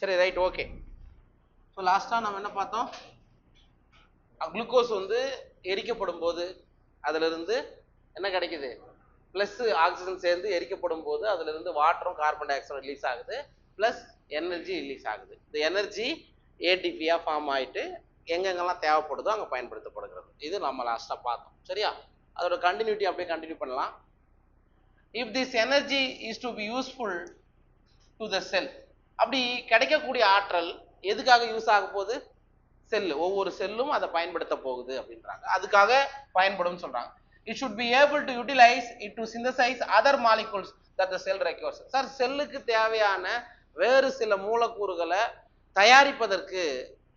சரி right okay. So லாஸ்ட்டாக நம்ம என்ன பார்த்தோம், குளுக்கோஸ் வந்து எரிக்கப்படும் போது அதிலிருந்து என்ன கிடைக்குது, ப்ளஸ் ஆக்சிஜன் சேர்ந்து எரிக்கப்படும் போது அதிலிருந்து வாட்டரும் கார்பன் டை ஆக்சைடும் ரிலீஸ் ஆகுது, ப்ளஸ் எனர்ஜி ரிலீஸ் ஆகுது. இந்த எனர்ஜி ஏடிபியாக ஃபார்ம் ஆகிட்டு எங்கெங்கெல்லாம் தேவைப்படுதோ அங்கே பயன்படுத்தப்படுகிறது. இது நம்ம லாஸ்ட்டாக பார்த்தோம். சரியா, அதோட கண்டினியூட்டி அப்படியே கண்டினியூ பண்ணலாம். If this energy is to be useful to the cell, அப்படி கிடைக்கக்கூடிய ஆற்றல் எதுக்காக யூஸ் ஆக போகுது, செல், ஒவ்வொரு செல்லும் அதை பயன்படுத்த போகுது அப்படின்றாங்க, அதுக்காக பயன்படும் சொல்றாங்க. It should be able to utilize it to synthesize other molecules that the cell requires. Sir செல்லுக்கு தேவையான வேறு சில மூலக்கூறுகளை தயாரிப்பதற்கு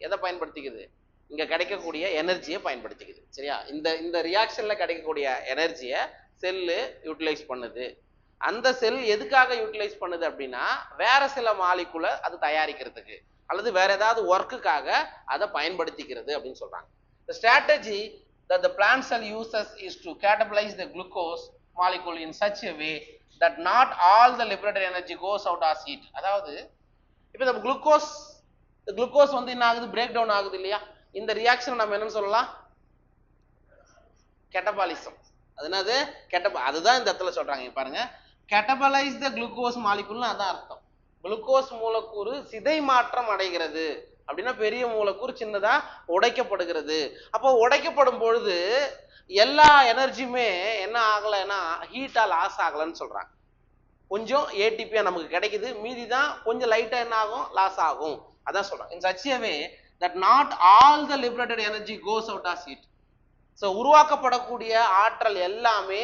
எதை பயன்படுத்திக்குது, இங்க கிடைக்கக்கூடிய எனர்ஜியை பயன்படுத்திக்குது. சரியா, இந்த ரியாக்ஷன்ல கிடைக்கக்கூடிய எனர்ஜியை செல்லு யூட்டிலைஸ் பண்ணுது. அந்த செல் எதுக்காக யூட்டிலைஸ் பண்ணுது அப்படின்னா வேற சில மாலிகுலை அது தயாரிக்கிறதுக்கு அல்லது வேற ஏதாவது ஒர்க்குக்காக அதை பயன்படுத்திக்கிறது அப்படின்னு சொல்றாங்க. The strategy that the plant cell uses is to catabolize the glucose molecule in such a way that not all the liberated energy goes out as heat. அதாவது இப்போ இந்த குளுக்கோஸ் வந்து என்ன ஆகுது, பிரேக் டவுன் ஆகுது இல்லையா, இந்த ரியாக்ஷன் நம்ம என்னன்னு சொல்லலாம், கேட்டபாலிசம். அது என்னது, அதுதான் இந்த இடத்துல சொல்றாங்க பாருங்க, கேட்டபலைஸ் த குளுக்கோஸ் மாலிகுல்னு அதான் அர்த்தம். குளுக்கோஸ் மூலக்கூறு சிதை மாற்றம் அடைகிறது அப்படின்னா பெரிய மூலக்கூறு சின்னதா உடைக்கப்படுகிறது. அப்போ உடைக்கப்படும் பொழுது எல்லா எனர்ஜியுமே என்ன ஆகலைன்னா ஹீட்டா லாஸ் ஆகலன்னு சொல்றாங்க. கொஞ்சம் ஏடிபியா நமக்கு கிடைக்குது, மீதி தான் கொஞ்சம் லைட்டா என்ன ஆகும், லாஸ் ஆகும். அதான் சொல்றாங்க. In such a way that not all the liberated energy goes out as heat. So உருவாக்கப்படக்கூடிய ஆற்றல் எல்லாமே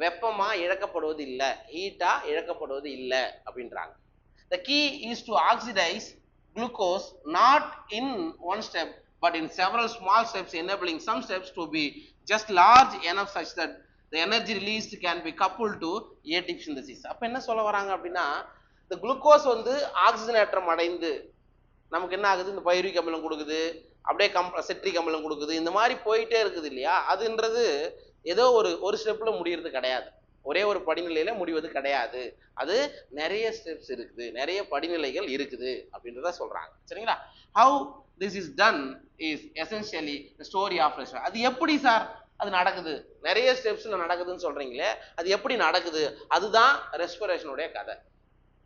வெப்பமா இழக்கப்படுவது இல்லை, ஹீட்டா இழக்கப்படுவது இல்லை அப்படின்றாங்க. The key is to oxidize glucose not in one step but in several small steps, enabling some steps to be just large enough such that the energy released can be coupled to ATP synthesis. அப்ப என்ன சொல்ல வராங்க அப்படின்னா, இந்த glucose வந்து ஆக்சிஜனேற்றம் அடைந்து நமக்கு என்ன ஆகுது, இந்த பைருவிக் அமிலம் கொடுக்குது, அப்படியே செட்ரிக் அமிலம் கொடுக்குது, இந்த மாதிரி போயிட்டே இருக்குது இல்லையா. அதுன்றது ஏதோ ஒரு ஸ்டெப்ல முடியறது கிடையாது, ஒரே ஒரு படிநிலையில முடிவது கிடையாது. அது நிறைய ஸ்டெப்ஸ் இருக்குது, நிறைய படிநிலைகள் இருக்குது அப்படின்றத சொல்றாங்க. சரிங்களா, how this is done is essentially the story of respiration. அது எப்படி சார் அது நடக்குது, நிறைய ஸ்டெப்ஸ்ல நடக்குதுன்னு சொல்றீங்களே, அது எப்படி நடக்குது, அதுதான் ரெஸ்பிரேஷனுடைய கதை,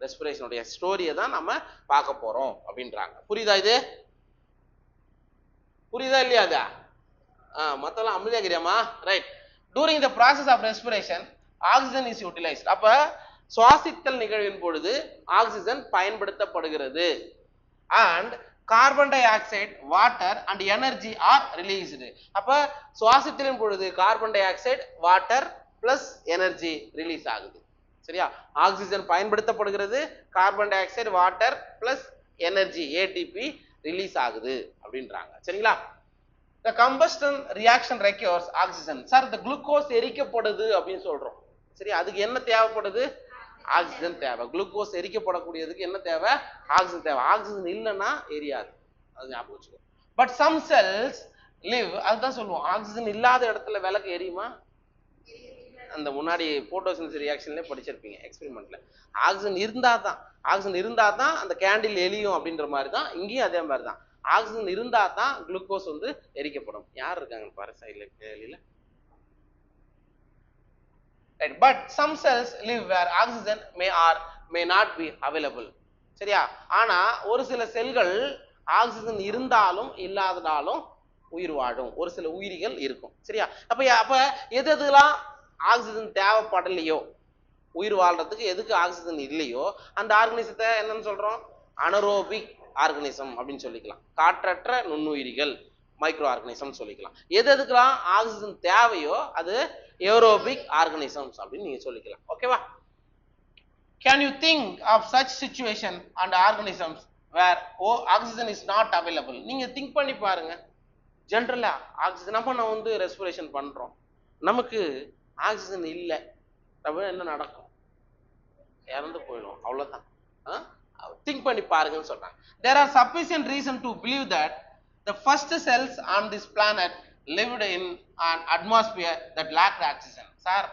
ரெஸ்பிரேஷனுடைய ஸ்டோரியை தான் நம்ம பார்க்க போறோம் அப்படின்றாங்க. புரியுதா, இது புரியுதா இல்லையா? அதா மத்தெல்லாம் அமைதியாகிறியாமா? Right. During the process of respiration oxygen is utilised. அப்ப சுவாசித்தல் நிகழ்வின் பொழுது ஆக்சிஜன் பயன்படுத்தப்படுகிறது. And carbon dioxide, water and energy are released. அப்ப சுவாசித்தலின் பொழுது carbon dioxide, water plus energy release ஆகுது. சரியா, ஆக்சிஜன் பயன்படுத்தப்படுகிறது, carbon dioxide, water plus energy ATP release ஆகுது அப்படின்றாங்க. சரிங்களா, the combustion reaction requires oxygen. Sir இந்த குளுக்கோஸ் எரிக்கப்படுது அப்படின்னு சொல்றோம். சரி, அதுக்கு என்ன தேவைப்படுது, ஆக்சிஜன் தேவை. குளுக்கோஸ் எரிக்கப்படக்கூடியதுக்கு என்ன தேவை, ஆக்சிஜன் தேவை. ஆக்சிஜன் இல்லைன்னா எரியாது, அது ஞாபகம் வச்சுக்கோ. பட் சம் செல்ஸ் லிவ், அதுதான் சொல்லுவோம், ஆக்சிஜன் இல்லாத இடத்துல விளக்கு எரியுமா, அந்த முன்னாடி போட்டோசிந்தசிஸ் ரியாக்ஷன்ல படிச்சிருப்பீங்க எக்ஸ்பெரிமெண்ட்ல. ஆக்சிஜன் இருந்தா தான் அந்த கேண்டில் எரியும் அப்படின்ற மாதிரி தான் இங்கேயும் அதே மாதிரி தான். ஆக்சிஜன் இருந்தா தான் குளுக்கோஸ் வந்து எரிக்கப்படும். யார் இருக்காங்க பாரு சைடுல கேள்வியில. Right, but some cells live where oxygen may or may not be available. சரியா, ஆனா ஒரு சில செல்கள் ஆக்சிஜன் இருந்தாலும் இல்லாததாலும் உயிர் வாழும், ஒரு சில உயிரிகள் இருக்கும். சரியா, அப்ப எதுலாம் ஆக்சிஜன் தேவைப்படலையோ, உயிர் வாழ்றதுக்கு எதுக்கு ஆக்சிஜன் இல்லையோ அந்த ஆர்கனிசத்தை என்னன்னு சொல்றோம், அனரோபிக் ஆர்கனிசம் அப்படின்னு சொல்லிக்கலாம். காற்றற்ற நுண்ணுயிரிகள், மைக்ரோ ஆர்கனிசம் சொல்லிக்கலாம். எதுக்கெல்லாம் ஆக்சிஜன் தேவையோ அது ஏரோபிக் ஆர்கனிசம்ஸ் அப்படின்னு நீங்க சொல்லிக்கலாம். ஓகேவா? Can you think of such situation and organisms where oxygen is not available? நீங்க திங்க் பண்ணி பாருங்க. ஜென்ரலா ஆக்சிஜன் நம்ம வந்து ரெஸ்பிரேஷன் பண்றோம், நமக்கு ஆக்சிஜன் இல்லை அப்படின்னா என்ன நடக்கும், இறந்து போயிடும், அவ்வளவுதான். திங்க் பண்ணி பாருங்கன்னு சொல்றாங்க. There are sufficient reason to believe that the first cells on this planet lived in an atmosphere that lacked oxygen. Sir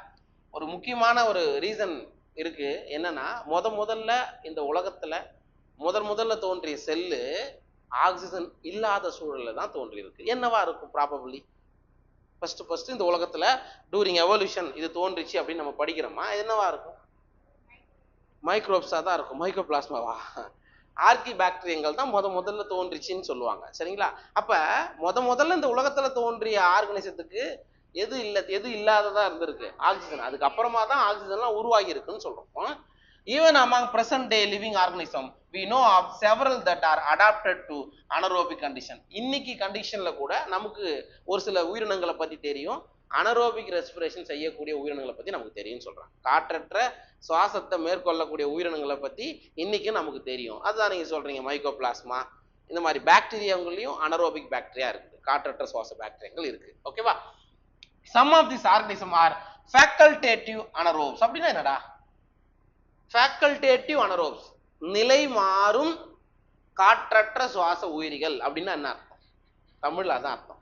ஒரு முக்கியமான ஒரு ரீசன் இருக்கு, என்னன்னா முதல்ல இந்த உலகத்துல முதல்ல தோன்றிய செல்லு ஆக்சிஜன் இல்லாத சூழல்ல தான் தோன்றி இருக்கு. என்னவா இருக்கும் ப்ராபபிளி? ஃபர்ஸ்ட் இந்த உலகத்துல டூரிங் எவல்யூஷன் இது தோன்றிச்சு அப்படின்னு நம்ம படிக்கிறோமா, என்னவா இருக்கும்? மைக்ரோப்ஸா தான் இருக்கும். மைக்ரோபிளாஸ்மாவா? ஆர்கி பாக்டீரியங்கள் தான் முதல்ல தோன்றிச்சின்னு சொல்லுவாங்க. சரிங்களா? அப்ப முதல்ல இந்த உலகத்துல தோன்றிய ஆர்கனிசத்துக்கு எது இல்லாததா இருந்திருக்கு? ஆக்சிஜன். அதுக்கப்புறமா தான் ஆக்சிஜன்லாம் உருவாகி இருக்குன்னு சொல்றோம். Even among present day living organism, we know of several that are adapted to anaerobic condition. இன்னைக்கு கண்டிஷன்ல கூட நமக்கு ஒரு சில உயிரினங்களை பத்தி தெரியும். அனரோபிக் ரெஸ்பிரேஷன் செய்யக்கூடிய உயிரினங்களை பத்தி நமக்கு தெரியும் சொல்றாங்க. காற்றற்ற சுவாசத்தை மேற்கொள்ளக்கூடிய உயிரினங்களை பத்தி இன்னைக்கு நமக்கு தெரியும். அதுதான் நீங்க சொல்றீங்க மைக்கோபிளாஸ்மா, இந்த மாதிரி பாக்டீரியாங்களையும் அனரோபிக் பாக்டீரியா இருக்குது, காற்றற்ற சுவாச பாக்டீரியாக்கள் இருக்கு. ஓகேவா? Some of these organisms are facultative anaerobes. அப்படின்னா என்னடா? facultative anaerobes, நிலை மாறும் காற்றற்ற சுவாச உயிரிகள் அப்படின்னா என்ன அர்த்தம்? தமிழ்ல அதான் அர்த்தம்.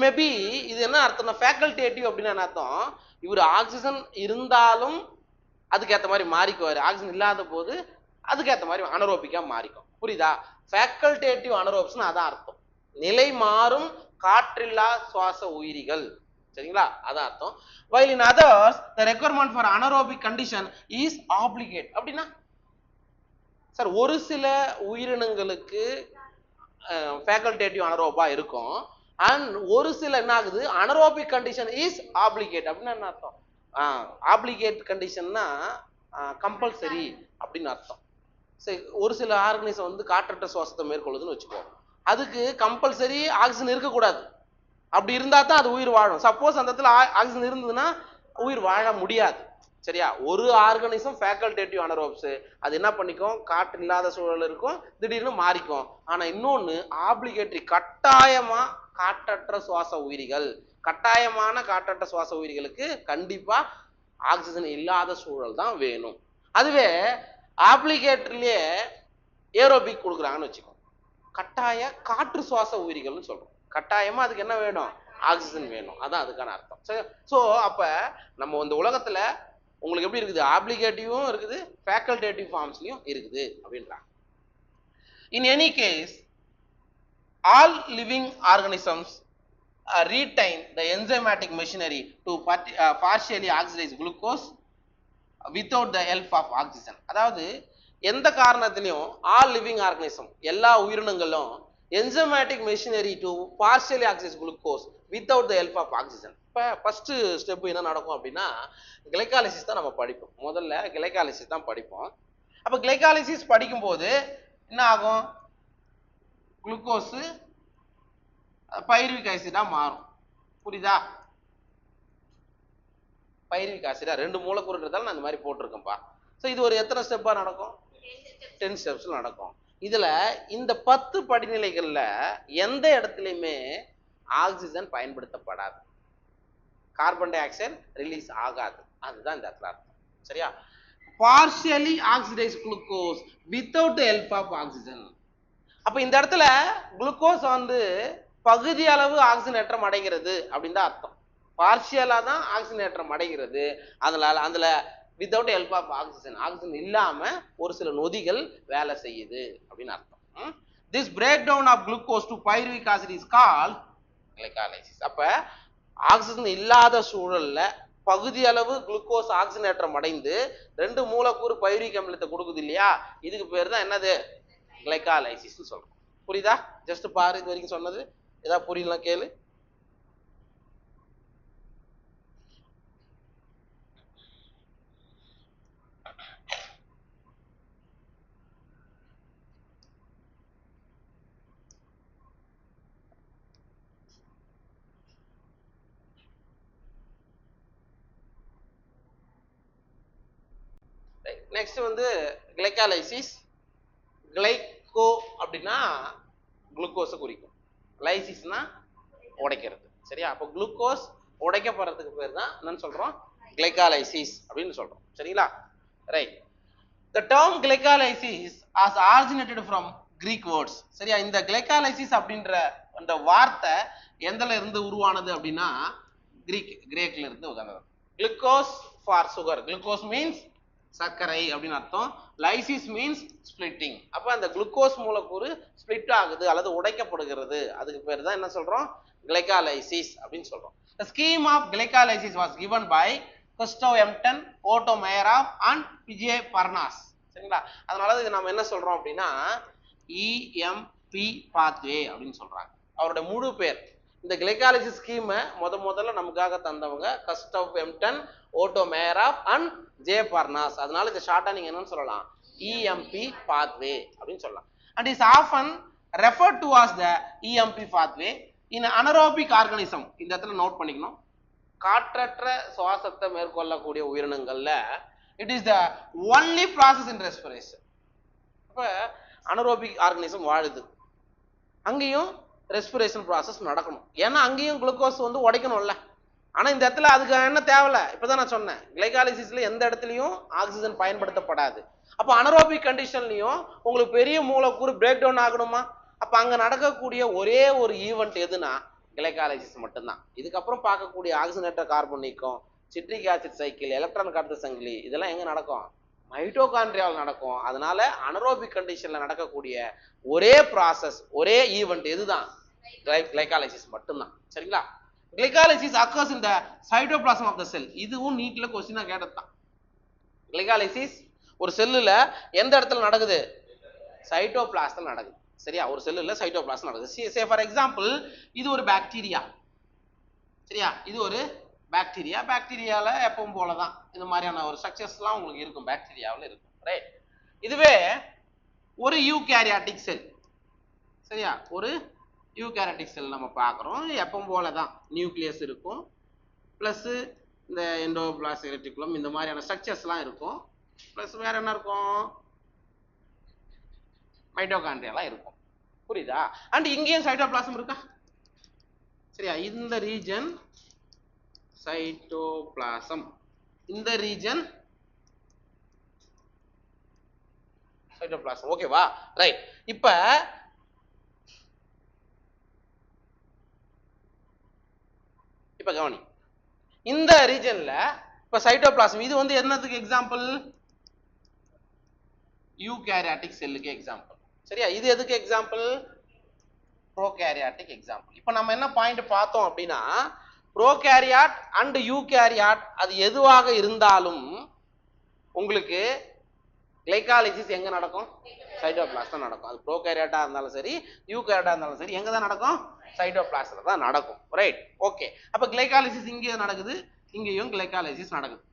மேபி இது என்ன அர்த்தம்னா, ஃபேக்கல்டேட்டிவ் அப்படின்னா என்ன அர்த்தம்? இவர் ஆக்சிஜன் இருந்தாலும் அதுக்கேற்ற மாதிரி மாறிக்குவாரு, ஆக்சிஜன் இல்லாத போது அதுக்கேற்ற மாதிரி அனரோபிக்கா மாறிக்கும். புரியுதா? ஃபேக்கல்டேட்டிவ் அனரோப்ஸ்னு அதான் அர்த்தம், நிலை மாறும் காற்றில்லா சுவாச உயிரிகள். சரிங்களா? அதான் அர்த்தம். while in others the requirement for anaerobic condition is obligate. அப்படின்னா சார் ஒரு சில உயிரினங்களுக்கு ஃபேக்கல்டேட்டிவ் அனரோபா இருக்கும், அண்ட் ஒரு சில என்ன ஆகுது அனரோபிக் கண்டிஷன் இஸ் ஆப்ளிகேட். அப்படின்னா என்ன அர்த்தம்? ஆப்ளிகேட் கண்டிஷன்னா கம்பல்சரி அப்படின்னு அர்த்தம். சரி, ஒரு சில ஆர்கனிசம் வந்து காற்றற்ற சுவாசத்தை மேற்கொள்ளுதுன்னு வச்சுக்கோ, அதுக்கு கம்பல்சரி ஆக்சிஜன் இருக்கக்கூடாது. அப்படி இருந்தா தான் அது உயிர் வாழும். சப்போஸ் அந்த இடத்துல ஆக்சிஜன் இருந்ததுன்னா உயிர் வாழ முடியாது. சரியா? ஒரு ஆர்கனிசம் ஃபேக்கல்டேட்டிவ் அனரோப்ஸ், அது என்ன பண்ணிக்கும், காற்று இல்லாத சூழல் இருக்கும், திடீர்னு மாறிக்கும். ஆனா இன்னொன்னு ஆப்ளிகேட்டரி, கட்டாயமா காற்றற்ற சுவாச உயிரிகள், கட்டாயமான காற்றற்ற சுவாச உயிரிகளுக்கு கண்டிப்பா ஆக்சிஜன் இல்லாத சூழல் தான் வேணும். அதுவே ஆப்ளிகேட்டரிலேயே ஏரோபிக் கொடுக்குறாங்கன்னு வச்சுக்கோ, கட்டாய காற்று சுவாச உயிரிகள்னு சொல்றோம். கட்டாயமா அதுக்கு என்ன வேணும்? ஆக்சிஜன் வேணும். அதான் அதுக்கான அர்த்தம். சரி, ஸோ அப்ப நம்ம இந்த உலகத்துல உங்களுக்கு எப்படி இருக்குது, ஆப்ளிகேட்டிவும் இருக்குது, ஃபேக்கல்டேட்டிவ் ஃபார்ம்ஸ்லயும் இருக்குது அப்படின்றாங்க. In any case all living organisms retain the enzymatic machinery to partially oxidize glucose without the help of oxygen. அதாவது எந்த காரணத்திலையும் ஆல் லிவிங் ஆர்கனிசம், எல்லா உயிரினங்களும் enzymatic machinery to partially oxidise glucose without the help of oxygen. இப்போ first step என்ன நடக்கும் அப்படின்னா, glycolysis தான் நம்ம படிப்போம். முதல்ல கிளைகாலிசிஸ் தான் படிப்போம். அப்போ கிளைகாலிசிஸ் படிக்கும்போது என்ன ஆகும், குளுக்கோஸ் பைருவிக் ஆசிடா மாறும். புரியுதா? பைருவிக் ஆசிடா ரெண்டு மூலக்கூறுன்றதால நான் இந்த மாதிரி போட்டிருக்கேன்ப்பா. ஸோ இது ஒரு எத்தனை ஸ்டெப்பா நடக்கும்? 10 ஸ்டெப்ஸ்ல நடக்கும். இதுல இந்த 10 படிநிலைகள்ல எந்த இடத்துலையுமே ஆக்சிஜன் பயன்படுத்தப்படாது, கார்பன் டை ஆக்சைடு ரிலீஸ் ஆகாது. அதுதான் இந்த இடத்துல அர்த்தம். சரியா? Partially oxidise glucose without the help of oxygen. அப்ப இந்த இடத்துல குளுக்கோஸ் வந்து பகுதி அளவு ஆக்சிஜனேற்றம் அடைகிறது அப்படின்னு தான் அர்த்தம். பார்ஷியலா தான் ஆக்சிஜனேற்றம் அடைகிறது. அதனால அதுல without help of oxygen, oxygen இல்லாம ஒரு சில நொதிகள் வேலை செய்யுது அப்படின்னு அர்த்தம். This break down of glucose to pyruvic acid is called glycolysis. அப்ப ஆக்சிஜன் இல்லாத சூழல்ல பகுதி அளவு குளுக்கோஸ் ஆக்சிஜனேற்றம் அடைந்து ரெண்டு மூலக்கூறு பைருவிக் அமிலத்தை கொடுக்குது இல்லையா, இதுக்கு பேர் தான் என்னது, கிளைகாலிசிஸ் சொல்றோம். புரியுதா? ஜஸ்ட் பாரு, இது வரைக்கும் சொன்னது ஏதாவது புரியலாம் கேளு. நெக்ஸ்ட் வந்து கிளைகாலிசிஸ். கிளைகோ அப்படின்னா குளுக்கோஸை குறிக்கும், லைசிஸ்னா உடைக்கிறது. சரியா? அப்போ குளுக்கோஸ் உடைக்கப்படுறதுக்கு பேர் தான் என்னன்னு சொல்றோம், கிளைகாலிசிஸ் அப்படின்னு சொல்றோம். சரிங்களா? Right. The term glycolysis has originated from Greek words. சரியா? இந்த கிளைகாலிசிஸ் அப்படின்ற அந்த வார்த்தை எந்தல இருந்து உருவானது அப்படின்னா கிரேக்ல இருந்து வந்தது. Glucose for sugar, glucose means சர்க்கரை அப்படின்னு அர்த்தம். Lysis means splitting. அப்ப அந்த குளுக்கோஸ் மூலக்கூறு ஸ்பிளிட் ஆகுது அல்லது உடைக்கப்படுகிறது, அதுக்கு பேர் தான் என்ன சொல்றோம், கிளைகாலைசிஸ் அப்படின்னு சொல்றோம். The scheme of glycolysis was given by Gustav Embden, Otto Meyerhof and P.J. Parnas. சரிங்களா? அதனால இது நம்ம என்ன சொல்றோம் அப்படின்னா EMP pathway அப்படின்னு சொல்றாங்க. அவருடைய முழு பேர். இந்த கிளைகாலிசிஸ் ஸ்கீமை முதல்ல நமக்காக தந்தவங்க Gustav Embden, Otto Meyerhof and J Parnas. அதனால இந்த ஷார்ட்டா நீங்க என்னன்னு சொல்லலாம், EMP pathway அப்படின்னு சொல்லலாம். And is often referred to as the EMP pathway in anaerobic organism. இந்த இடத்துல நோட் பண்ணிக்கணும், காற்றற்ற சுவாசத்தை மேற்கொள்ளக்கூடிய உயிரினங்கள்ல it is the only process in respiration. அப்ப anaerobic organism வாழுது, அங்கேயும் ரெஸ்பிரேஷன் ப்ராசஸ் நடக்கணும். ஏன்னா அங்கேயும் குளுக்கோஸ் வந்து உடைக்கணும்ல. ஆனா இந்த இடத்துல அதுக்கு என்ன தேவையில்ல, இப்பதான் நான் சொன்னேன், கிளைகாலிசிஸ்ல எந்த இடத்துலயும் ஆக்சிஜன் பயன்படுத்தப்படாது. அப்ப அனரோபிக் கண்டிஷன்லயும் உங்களுக்கு பெரிய மூலக்கூறு பிரேக் டவுன் ஆகணுமா, அப்ப அங்க நடக்கக்கூடிய ஒரே ஒரு ஈவெண்ட் எதுனா கிளைகாலிசிஸ் மட்டும்தான். இதுக்கப்புறம் பார்க்கக்கூடிய ஆக்சிஜனேற்ற கார்பன் நீக்கம், சிட்ரிக் ஆசிட் சைக்கிள், எலக்ட்ரான் கடத்து சங்கிலி, இதெல்லாம் எங்க நடக்கும், மைட்டோகாண்ட்ரியால் நடக்கும். அதனால அனரோபிக் கண்டிஷன்ல நடக்கக்கூடிய ஒரே ப்ராசஸ், ஒரே ஈவெண்ட் எதுதான், கிளைகாலிசிஸ் மட்டும்தான். சரிங்களா? Glycolysis occurs in the cytoplasm of the cell. இதுவும் நீட்ல क्वेश्चन கேட்டதுதான். கிளைகாலிசிஸ் ஒரு செல்லுல எந்த இடத்துல நடக்குது, சைட்டோபிளாஸ்ம்ல நடக்குது. சரியா? ஒரு செல்லுல சைட்டோபிளாஸ்ம் நடக்குது. சே ஃபார் எக்ஸாம்பிள், இது ஒரு பாக்டீரியா. சரியா? இது ஒரு பாக்டீரியா. பாக்டீரியால எப்பவும் போலதான் இந்த மாதிரியான ஒரு ஸ்ட்ரக்சர்ஸ்லாம் உங்களுக்கு இருக்கும், பாக்டீரியாவில் இருக்கும். ரைட்? இதுவே ஒரு யூகேரியாட்டிக் செல். சரியா? ஒரு யூகேரியாட்டிக் செல் நம்ம பார்க்குறோம். எப்பவும் போலதான் நியூக்ளியஸ் இருக்கும், பிளஸ் இந்த எண்டோபிளாஸ்மிக் ரெட்டிகுலம், இந்த மாதிரியான ஸ்ட்ரக்சர்ஸ்லாம் இருக்கும். பிளஸ் வேற என்ன இருக்கும், மைட்டோகாண்ட்ரியாலாம் இருக்கும். புரியுதா? அண்ட் இங்கேயும் சைட்டோபிளாசம் இருக்கா? சரியா? இந்த ரீஜன் சைட்டோபிளாசம், இந்த ரீஜன் சைட்டோபிளாசம். ஓகேவா? ரைட். இப்ப கவனி, இந்த ரீஜன்ல இப்ப சைட்டோபிளாசம், இது வந்து என்னதுக்கு எக்ஸாம்பிள், யூகேரியாட்டிக் செல்லுக்கு எக்ஸாம்பிள். சரியா? இது எதுக்கு எக்ஸாம்பிள், ப்ரோகாரியாட்டிக் எக்ஸாம்பிள். இப்ப நம்ம என்ன பாயிண்ட் பார்த்தோம் அப்படின்னா, ப்ரோகாரியாட் அண்ட் யூகேரியாட் அது எதுவாக இருந்தாலும் உங்களுக்கு கிளைகாலிசிஸ் எங்க நடக்கும், சைட்டோபிளாஸ்ல தான் நடக்கும். அது ப்ரோகாரியாட்டா இருந்தாலும் சரி, யூகேரியாட்டா இருந்தாலும் சரி, எங்க தான் நடக்கும், சைட்டோபிளாஸ்ல தான் நடக்கும். ரைட்? ஓகே. அப்ப கிளைகாலிசிஸ் இங்கே நடக்குது, இங்கேயும் கிளைகாலிசிஸ் நடக்குது.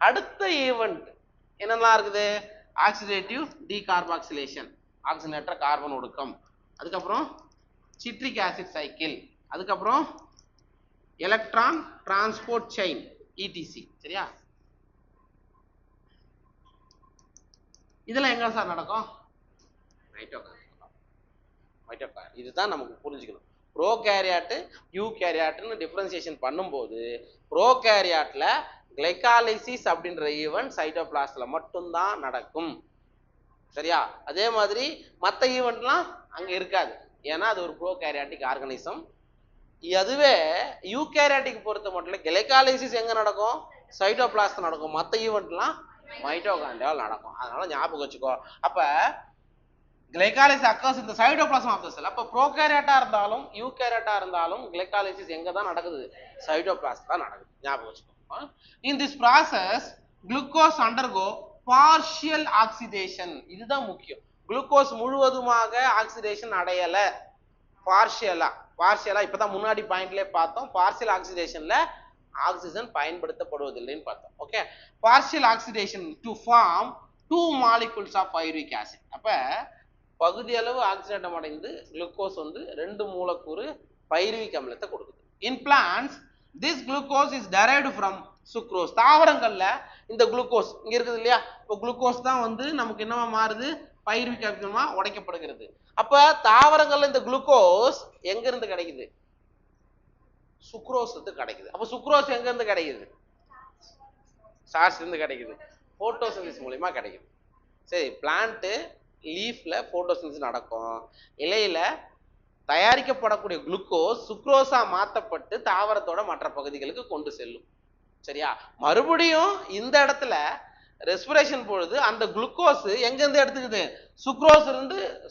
அடுத்த ஈவெண்ட் என்னெல்லாம் இருக்குது, ஆக்சிடேட்டிவ் டீகார்பாக்சிலேஷன், ஆக்சிஜனேற்ற கார்பன் ஒடுக்கம், அதுக்கப்புறம் சிட்ரிக் ஆசிட் சைக்கிள், அதுக்கப்புறம் எலக்ட்ரான் டிரான்ஸ்போர்ட் செயின், ETC. சரியா? இதெல்லாம் எங்க சார் நடக்கும், மைட்டோகாண்ட்ரியா. இதுதான் நமக்கு புரிஞ்சுக்கணும். ப்ரோகாரியாட் யூகேரியாட்னு டிஃபரன்சியேஷன் பண்ணும்போது ப்ரோகாரியாட்ல கிளைகாலிசிஸ் அப்படின்ற ஈவெண்ட் சைட்டோபிளாஸ்ல மட்டும்தான் நடக்கும். சரியா? அதே மாதிரி மற்ற ஈவெண்ட்லாம் அங்க இருக்காது, ஏன்னா அது ஒரு ப்ரோகாரியாட்டிக் ஆர்கானிசம். அதுவே யூகேரியாட்டிக் பொறுத்த மட்டும் கிளைகாலிசிஸ் எங்க நடக்கும், சைட்டோபிளாஸ்ல நடக்கும். மற்ற ஈவெண்ட்லாம் மைட்டோகாண்ட்ரியால் நடக்கும். அதனால ஞாபகம் வச்சுக்கோ. அப்ப glycolysis occurs in the cytoplasm of the cell. அப்ப ப்ரோகாரியாட்டா இருந்தாலும் யூகேரியாட்டா இருந்தாலும் கிளைகாலிசிஸ் எங்க தான் நடக்குது, சைட்டோபிளாஸ்ல தான் நடக்குது. ஞாபகம் வச்சுக்கோ. In this process glucose undergo partial oxidation. இதுதான் முக்கியம். குளுக்கோஸ் முழுவதுமாக ஆக்சிடேஷன் அடையல, பார்ஷியலா இப்பதான் முன்னாடி பாயிண்ட்லயே பார்த்தோம். பார்ஷியல் ஆக்சிடேஷன்ல ஆக்சிஜன் பயன்படுத்தப்படுவதில்லைன்னு பார்த்தோம். Okay. Partial oxidation to form 2 molecules of pyruvic acid. அப்ப பகுதி அளவு ஆக்சிஜனேற்றம் அடைந்து குளுக்கோஸ் வந்து 2 மூலக்கூறு பைருவிக் அமிலத்தை கொடுக்குது. In plants this glucose is derived from sucrose. தாவரங்கள்ல இந்த குளுக்கோஸ் இங்க இருக்குது இல்லையா, இப்போ குளுக்கோஸ் தான் வந்து நமக்கு என்னவா மாறுது, பைருவிக் அமிலமா உடைக்கப்படுகிறது. அப்ப தாவரங்கள்ல இந்த குளுக்கோஸ் எங்க இருந்து கிடைக்குது, சுக்ரோஸ் இருந்து கிடைக்குது. அப்ப சுக்ரோஸ் எங்க இருந்து கிடைக்குது, ஸ்டார்ச்ல இருந்து கிடைக்குது, போட்டோசிந்தசிஸ் மூலமா கிடைக்குது. சரி, பிளான்ட் லீஃப்ல போட்டோசிந்தசிஸ் நடக்கும், இலையில தயாரிக்கப்படக்கூடிய குளுக்கோஸ் சுக்ரோஸா மாற்றப்பட்டு தாவரத்தோட மற்ற பகுதிகளுக்கு கொண்டு செல்லும். சரியா? மறுபடியும் இந்த இடத்துல ரெஸ்பிரேஷன் பொழுது அந்த குளுக்கோஸ் எங்க இருந்து எடுத்துக்குது?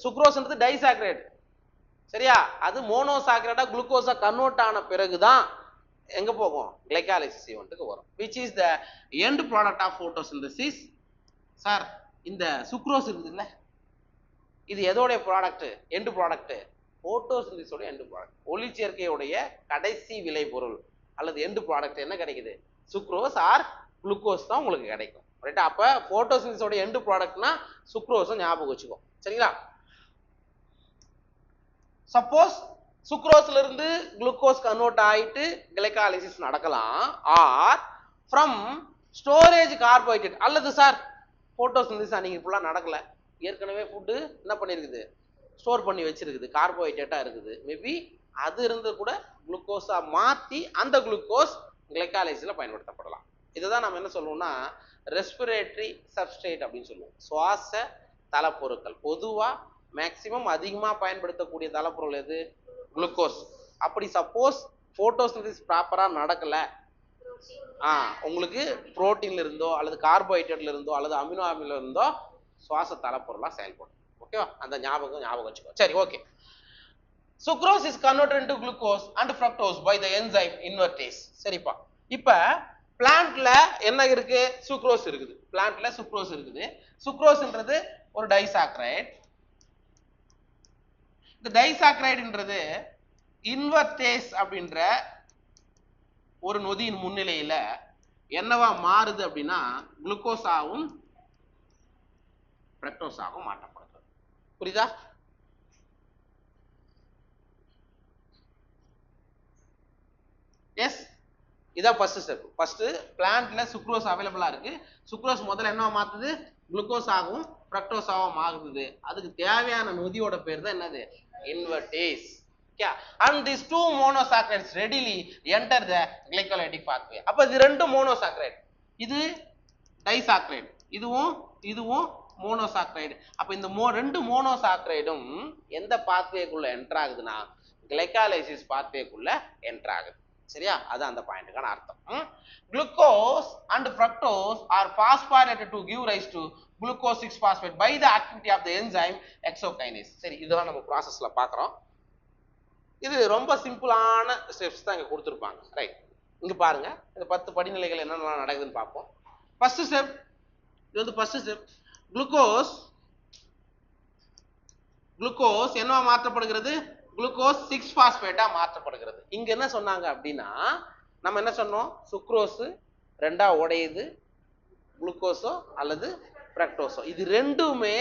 சுக்ரோஸ்ன்றது டைசாக்ரைடு, சரியா? அது மோனோசாக்ரைடா குளுக்கோஸா கன்வெர்ட் ஆன பிறகுதான் எங்க போகும்? கிளைகாலிசிஸ் ஈவென்ட்க்கு வரும். which is the end product of photosynthesis. Sir இந்த சுக்ரோஸ் இருக்குதுல்ல, இது எதோடைய ப்ராடக்ட்? எண்ட் ப்ராடக்ட் போட்டோசிந்தசிஸோட எண்ட் ப்ராடக்ட். ஒளிச்சேர்க்கையுடைய கடைசி விளைபொருள் அல்லது எண்ட் ப்ராடக்ட் என்ன கிடைக்குது? சுக்ரோஸ் ஆர் குளுக்கோஸ் தான் உங்களுக்கு கிடைக்கும், ரைட்டா? அப்ப போட்டோசிந்தசிஸோட எண்ட் ப்ராடக்ட்னா சுக்ரோஸ் ஞாபகம் வச்சுக்கோ, சரிங்களா? சப்போஸ் சுக்ரோஸ்ல இருந்து குளுக்கோஸ் கன்வெர்ட் ஆயிட்டு கிளைகாலிசிஸ் நடக்கலாம், ஆர் ஃப்ரம் ஸ்டோரேஜ் கார்போஹைட்ரேட். அல்லது சார் போட்டோசிந்தசிஸ் அன்னைக்கு ஃபுல்லா நடக்கல, ஏற்கனவே ஃபுட்டு என்ன பண்ணிருக்குது? ஸ்டோர் பண்ணி வச்சிருக்குது, கார்போஹைட்ரேட்டா இருக்குது, மேபி அது இருந்து கூட குளுக்கோஸா மாத்தி அந்த குளுக்கோஸ் கிளைகாலிசிஸ்ல பயன்படுத்தப்படலாம். இதுதான் நம்ம என்ன சொல்லுவோம்னா ரெஸ்பிரேட்டரி சப்ஸ்ட்ரேட் அப்படின்னு சொல்லுவோம். சுவாச தளப்பொருட்கள். பொதுவா மேக்சிமம் அதிகமா பயன்படுத்தக்கூடிய தளப்பொருள் எது? குளுக்கோஸ். அப்படி சப்போஸ் போட்டோசிந்தசிஸ் ப்ராப்பரா நடக்கல, உங்களுக்கு புரோட்டீன்ல இருந்தோ அல்லது கார்போஹைட்ரேட்ல இருந்தோ அல்லது அமினோ அமில இருந்தோ சுவாச தளப்பொருளா செயல்படும், ஓகேவா? அந்த ஞாபகம் வச்சுக்கோ. சரி, okay. Sucrose is converted into glucose and fructose by the enzyme invertase. சரிப்பா. இப்ப பிளான்ட்ல என்ன இருக்கு? சுக்ரோஸ் இருக்குது. பிளான்ட்ல சுக்ரோஸ் இருக்குது. சுக்ரோஸ்ன்றது ஒரு டைசாக்ரைட். இந்த டைசாக்ரைடுன்றது இன்வெர்டேஸ் அப்படின்ற ஒரு நொதியின் முன்னிலையில என்னவா மாறுது அப்படின்னா குளுக்கோஸாவும் ஃப்ரக்டோஸாகவும் மாற்றப்படுது. புரியுதா? எஸ், இதான் ஃபர்ஸ்ட் ஸ்டெப். ஃபர்ஸ்ட் பிளான்ட்ல சுக்ரோஸ் அவைலபிளா இருக்கு. சுக்ரோஸ் முதல்ல என்ன மாத்துது? குளுக்கோஸ் ஆகும் ஃப்ரக்டோஸ் ஆகும் மாறுது. அதுக்கு தேவையான நொதியோட பேர் தான் என்னது? Invertase. Okay, and these two monosaccharides readily enter the glycolytic pathway. அப்ப இது ரெண்டு மோனோசாக்கரைடு, இது டைசாக்கரைடு, இதுவும் மோனோசாக்கரைடு. அப்ப இந்த ரெண்டு மோனோசாக்கரைடும் எந்த பாத்வேக்குள்ள என்டர் ஆகுதுன்னா கிளைகாலிசிஸ் பாத்வேக்குள்ள என்டர் ஆகுது, சரியா? அது அந்த பாயிண்ட்கான அர்த்தம். Glucose and fructose are phosphorylated to give rise to glucose six phosphate by the activity of the enzyme hexokinase. சரி, இதெல்லாம் நம்ம ப்ராசஸ்ல பார்க்குறோம். இது ரொம்ப சிம்பிளான ஸ்டெப்ஸ் தான் இங்க கொடுத்துருப்பாங்க, ரைட்? இங்க பாருங்க, இந்த 10 படிநிலைகள் என்னென்ன நடக்குதுன்னு பார்ப்போம். ஃபர்ஸ்ட் ஸ்டெப், இது வந்து ஃபர்ஸ்ட் ஸ்டெப். குளுக்கோஸ் என்னவா மாற்றப்படுகிறது? குளுக்கோஸ் 6-பாஸ்பேட்டா மாற்றப்படுகிறது. இங்க என்ன சொன்னாங்க அப்படின்னா, நம்ம என்ன சொன்னோம்? சுக்ரோஸ் ரெண்டா உடையுது, குளுக்கோஸோ அல்லது ஃப்ரக்டோஸோ, இது ரெண்டுமே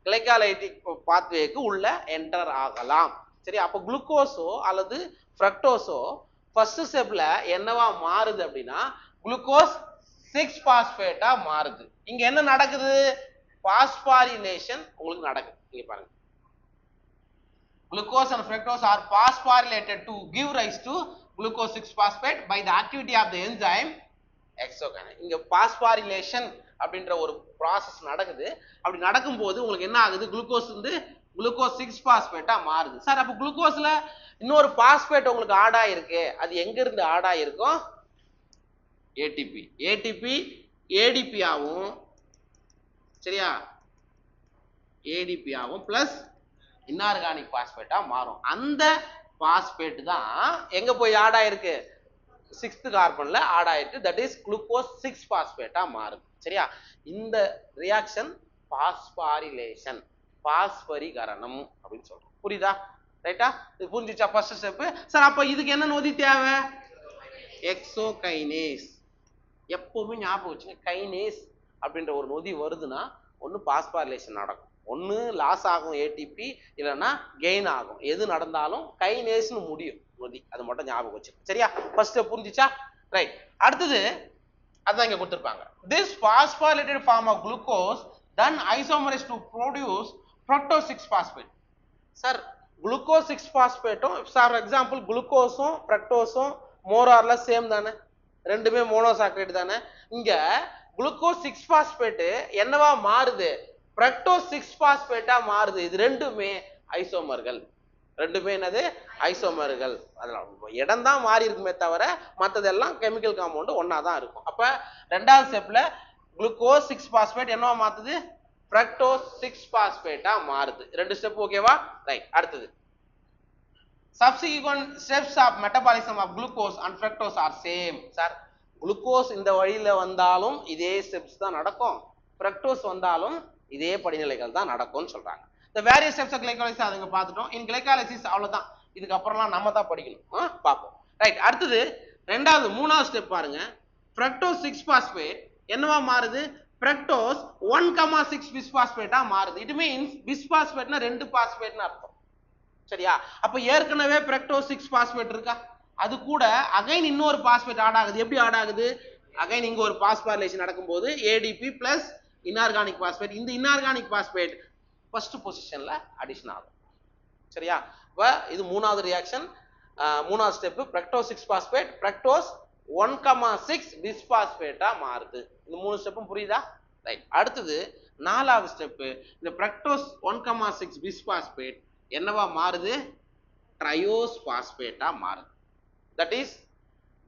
கிளைகாலைட்டிக் பாத்வேக்கு உள்ள என்டர் ஆகலாம், சரி? அப்ப குளுக்கோஸோ அல்லது ஃப்ரக்டோஸோ ஃபர்ஸ்ட் ஸ்டெப்ல என்னவா மாறுது அப்படின்னா குளுக்கோஸ் 6-பாஸ்பேட்டா மாறுது. இங்க என்ன நடக்குது? பாஸ்பாரிலேஷன் உங்களுக்கு நடக்குது. இங்க பாருங்க, glucose and fructose are phosphorylated to give rise to glucose 6-phosphate by the activity of the enzyme hexokinase. இங்க பாஸ்பாரிலேஷன் அப்படின்ற ஒரு ப்ராசஸ் நடக்குது. அப்படி நடக்கும்போது உங்களுக்கு என்ன ஆகுது? குளுக்கோஸ் 6-பாஸ்பேட்டா மாறுது. சார், அப்ப குளுக்கோஸ்ல இன்னொரு பாஸ்பேட் உங்களுக்கு ஆட் ஆயிருக்கு, அது எங்க இருந்து ஆட் ஆயிருக்கும்? ஏடிபி ஏடிபி ஆகும், சரியா? ஏடிபி ஆகும் பிளஸ் இன்ஆர்கானிக் பாஸ்பேட்டா மாறும். அந்த பாஸ்பேட் தான் எங்க போய் ஆட் ஆயிருக்கு? 6th கார்பன்ல ஆட் ஆயிருக்கு. தட் இஸ் குளுக்கோஸ் 6-பாஸ்பேட்டா மாறுது, சரியா? இந்த ரியாக்ஷன் பாஸ்பாரிலேஷன், பாஸ்பரிகரணம் அப்படின்னு சொல்றோம். புரியுதா? ரைட்டா? இது புரிஞ்சுச்சா? First step. சார், அப்ப இதுக்கு என்ன நொதி தேவை? எக்ஸோகைனேஸ். எப்பவுமே ஞாபகம் வச்சுங்க, கைனேஸ் அப்படின்ற ஒரு நொதி வருதுன்னா ஒன்னு பாஸ்பாரிலேஷன் நடக்கும், ஒன்னு லாஸ் ஆகும் ஏடிபி, இல்லைன்னா கெயின் ஆகும். எது நடந்தாலும் கைனேஸ்னு முடியும் நொதி, அது மட்டும் ஞாபகம் வச்சுக்கோ, சரியா? ஃபர்ஸ்ட் புரிஞ்சுச்சா? ரைட். அடுத்தது அதான் இங்க கொடுத்திருப்பாங்க. This phosphorylated form of glucose then isomerized to produce fructose 6-phosphate. சார், குளுக்கோஸ் 6-பாஸ்பேட்டும் ஃபார் எக்ஸாம்பிள் குளுக்கோஸும் ஃப்ரக்டோஸும் மோர் ஆர் லெஸ் சேம் தானே, ரெண்டுமே மோனோசாக்கரைடு தானே. இங்க குளுக்கோஸ் 6-பாஸ்பேட் என்னவா மாறுது? ஃப்ரக்டோஸ் 6-பாஸ்பேட்டா மாறுது. இது ரெண்டுமே ஐசோமர்கள். ரெண்டுமே என்னது? ஐசோமர்கள். அதெல்லாம் இடம் தான் மாறி இருக்குமே தவிர மற்றதெல்லாம் கெமிக்கல் காம்பவுண்ட் ஒன்னா தான் இருக்கும். அப்ப ரெண்டாவது ஸ்டெப்ல குளுக்கோஸ் 6 பாஸ்பேட் என்னவா மாத்துது ஃப்ரக்டோஸ் 6 பாஸ்பேட்டா மாறுது. ரெண்டு ஸ்டெப் ஓகேவா? ரைட். அடுத்தது subsequent steps of metabolism of glucose and fructose are same. Sir glucose இந்த வழியில வந்தாலும் இதே ஸ்டெப்ஸ் தான் நடக்கும், ஃப்ரக்டோஸ் வந்தாலும் இதே படிநிலைகள் தான் நடக்கும்னு சொல்றாங்க. the various steps of glycolysis அதுங்க பார்த்துட்டோம். in glycolysis அவ்வளவுதான், இதுக்கு அப்புறம்லாம் நம்ம தான் படிக்கணும், பார்ப்போம். ரைட். அடுத்தது மூணாவது ஸ்டெப் பாருங்க. ஃப்ரக்டோஸ் 6 பாஸ்பேட் என்னவா மாறுது ஃப்ரக்டோஸ் 1,6 பிஸ்பாஸ்பேட்டா மாறுது. இட் மீன்ஸ் பிஸ்பாஸ்பேட்னா 2 பாஸ்பேட்னு அர்த்தம். சரியா? அப்ப ஏற்கனவே ஃப்ரக்டோஸ் 6 பாஸ்பேட் இருக்கா, அது கூட அகைன் இன்னொரு பாஸ்பேட் ஆட் ஆகுது. எப்படி ஆட் ஆகுது? அகைன் இங்க ஒரு பாஸ்போரிலேஷன் நடக்கும்போது ஏடிபி பிளஸ் இன்ஆர்கானிக் பாஸ்பேட், இந்த இன்ஆர்கானிக் பாஸ்பேட் ஃபர்ஸ்ட் பொசிஷன்ல அடிஷன் ஆகும். சரியா? அப்ப இது மூணாவது ரியாக்ஷன், மூணாவது ஸ்டெப். ஃப்ரக்டோஸ் 6 பாஸ்பேட் ஃப்ரக்டோஸ் 1,6 பிஸ்பாஸ்பேட்டா மாறுது. இந்த மூணு ஸ்டெப்பும் புரியுதா? ரைட். அடுத்தது நாலாவது ஸ்டெப். இந்த ஃப்ரக்டோஸ் 1,6 பிஸ்பாஸ்பேட் என்னவா மாறுது ட்ரையோஸ் பாஸ்பேட்டா மாறுது. தட் இஸ்